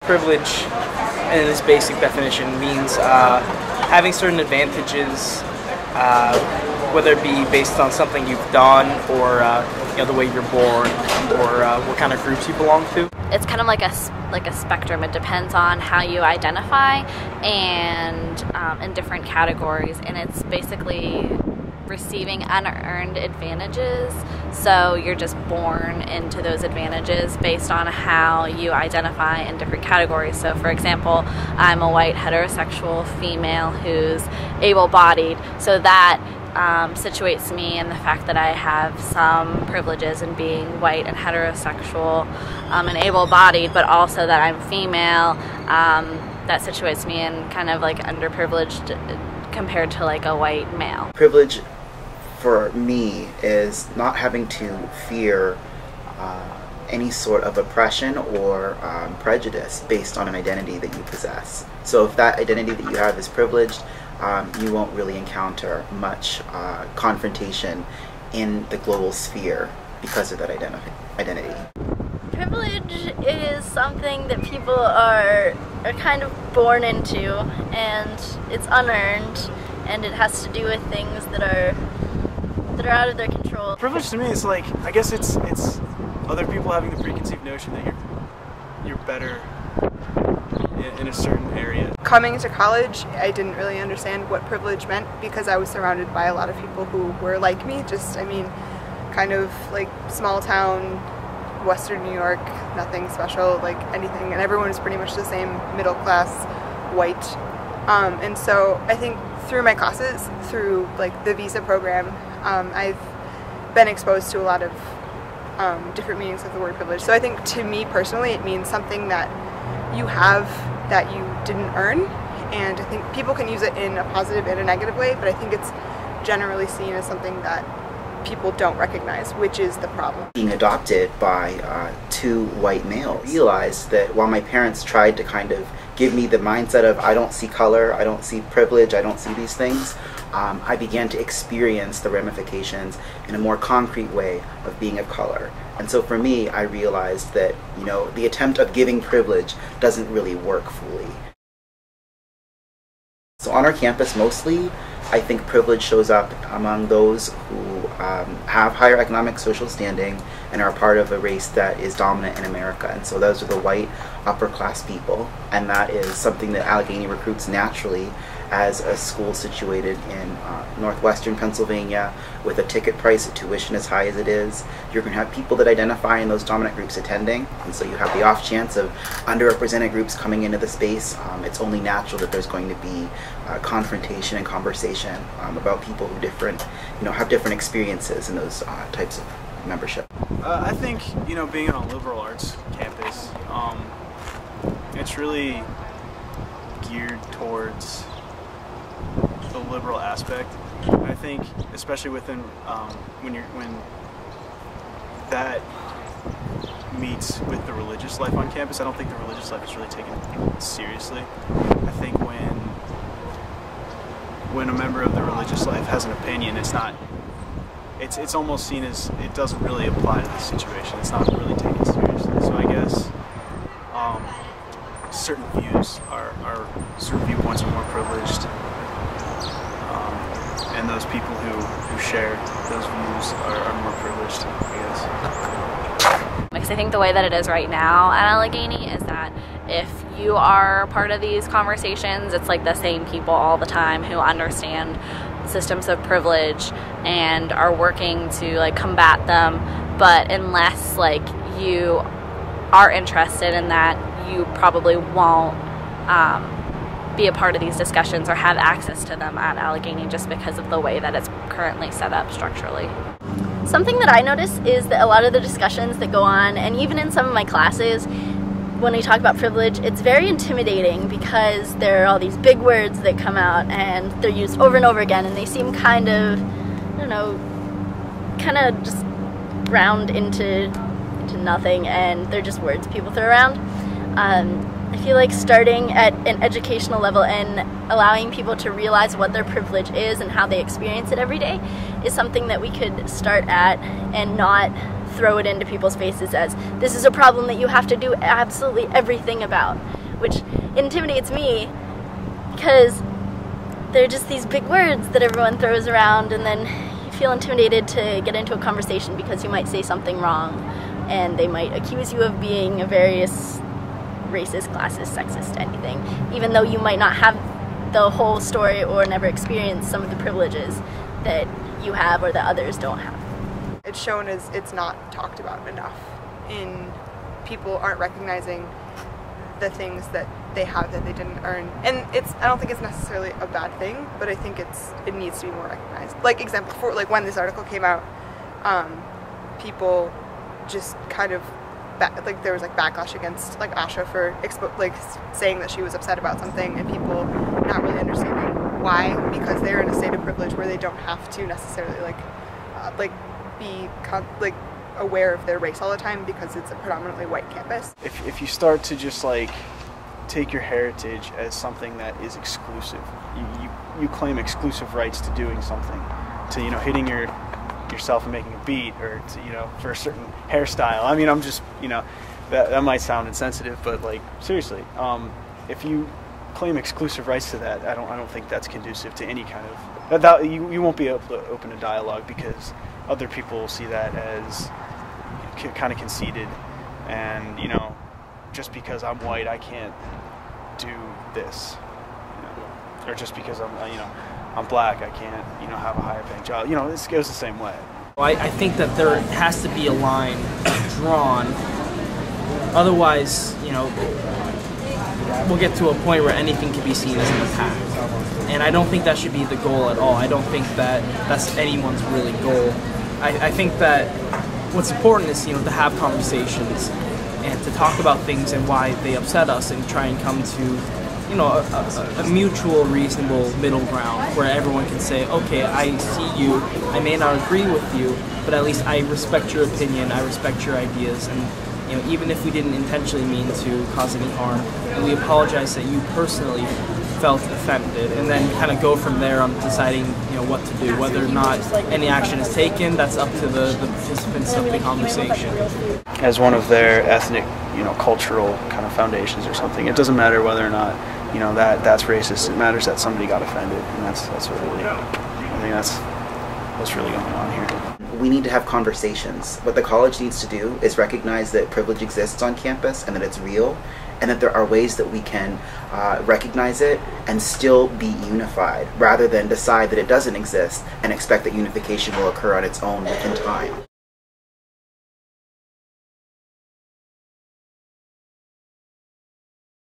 Privilege, in its basic definition, means having certain advantages, whether it be based on something you've done or the way you're born or what kind of groups you belong to. It's kind of like a spectrum. It depends on how you identify and in different categories, and it's basically receiving unearned advantages. So you're just born into those advantages based on how you identify in different categories. So for example, I'm a white heterosexual female who's able-bodied, so that situates me in the fact that I have some privileges in being white and heterosexual and able-bodied, but also that I'm female. That situates me in kind of like underprivileged compared to like a white male. Privilege for me is not having to fear any sort of oppression or prejudice based on an identity that you possess. So if that identity that you have is privileged, you won't really encounter much confrontation in the global sphere because of that identity. Privilege is something that people are kind of born into, and it's unearned, and it has to do with things that are out of their control. Privilege to me is like, I guess it's other people having the preconceived notion that you're better in a certain area. Coming to college, I didn't really understand what privilege meant because I was surrounded by a lot of people who were like me, kind of like small town, Western New York, nothing special, like anything, and everyone was pretty much the same, middle class, white. And so I think through my classes, through like the visa program, I've been exposed to a lot of different meanings of the word privilege. So I think to me personally, it means something that you have that you didn't earn, and I think people can use it in a positive and a negative way, but I think it's generally seen as something that people don't recognize, which is the problem. Being adopted by two white males, I realized that while my parents tried to kind of give me the mindset of I don't see color, I don't see privilege, I don't see these things, I began to experience the ramifications in a more concrete way of being of color. And so for me, I realized that, the attempt of giving privilege doesn't really work fully. So on our campus mostly, I think privilege shows up among those who have higher economic social standing and are part of a race that is dominant in America. And so those are the white upper class people, and that is something that Allegheny recruits naturally as a school situated in northwestern Pennsylvania with a ticket price, a tuition as high as it is. You're going to have people that identify in those dominant groups attending, and so you have the off chance of underrepresented groups coming into the space. It's only natural that there's going to be confrontation and conversation about people who have different experiences in those types of membership. I think, being on a liberal arts campus, it's really geared towards the liberal aspect. And I think, especially within when that meets with the religious life on campus, I don't think the religious life is really taken seriously. I think when a member of the religious life has an opinion, it's almost seen as it doesn't really apply to the situation. It's not really taken seriously. So I guess certain certain viewpoints are more privileged, and those people who share those views are more privileged, I guess. Because I think the way that it is right now at Allegheny is that if you are part of these conversations, it's like the same people all the time who understand systems of privilege and are working to like combat them, but unless like you are interested in that, you probably won't be a part of these discussions or have access to them at Allegheny just because of the way that it's currently set up structurally. Something that I notice is that a lot of the discussions that go on, and even in some of my classes, when we talk about privilege, it's very intimidating because there are all these big words that come out and they're used over and over again, and they seem kind of, kind of just ground into nothing, and they're just words people throw around. I feel like starting at an educational level and allowing people to realize what their privilege is and how they experience it every day is something that we could start at and not throw it into people's faces as this is a problem that you have to do absolutely everything about, which intimidates me because they're just these big words that everyone throws around, and then you feel intimidated to get into a conversation because you might say something wrong and they might accuse you of being a various racist, classist, sexist, anything, even though you might not have the whole story or never experience some of the privileges that you have or that others don't have. It's shown as it's not talked about enough, in people aren't recognizing the things that they have that they didn't earn. And I don't think it's necessarily a bad thing, but I think it needs to be more recognized. Like example, for like when this article came out, people just kind of like there was like backlash against like Asha for saying that she was upset about something, and people not really understanding why, because they're in a state of privilege where they don't have to necessarily be aware of their race all the time because it's a predominantly white campus. If you start to just like take your heritage as something that is exclusive, you claim exclusive rights to doing something, to hitting yourself and making a beat, or to, for a certain hairstyle. I mean, I'm just that might sound insensitive, but like seriously, if you claim exclusive rights to that, I don't think that's conducive to any kind of you won't be able to open a dialogue, because other people will see that as kind of conceited, and just because I'm white I can't do this, or just because I'm black I can't have a higher paying job. This goes the same way. I think that there has to be a line drawn, otherwise we'll get to a point where anything can be seen as an attack, and I don't think that should be the goal at all. I don't think that that's anyone's really goal. I think that what's important is to have conversations and to talk about things and why they upset us, and try and come to a mutual, reasonable middle ground where everyone can say, okay, I see you, I may not agree with you, but at least I respect your opinion, I respect your ideas, and even if we didn't intentionally mean to cause any harm, and we apologize that you personally felt offended, and then kind of go from there on deciding what to do. Whether or not any action is taken, that's up to the participants of the conversation. As one of their ethnic, cultural kind of foundations or something, it doesn't matter whether or not that's racist. It matters that somebody got offended, and that's what really, I think that's what's really going on here. We need to have conversations. What the college needs to do is recognize that privilege exists on campus and that it's real, and that there are ways that we can recognize it and still be unified, rather than decide that it doesn't exist and expect that unification will occur on its own within time.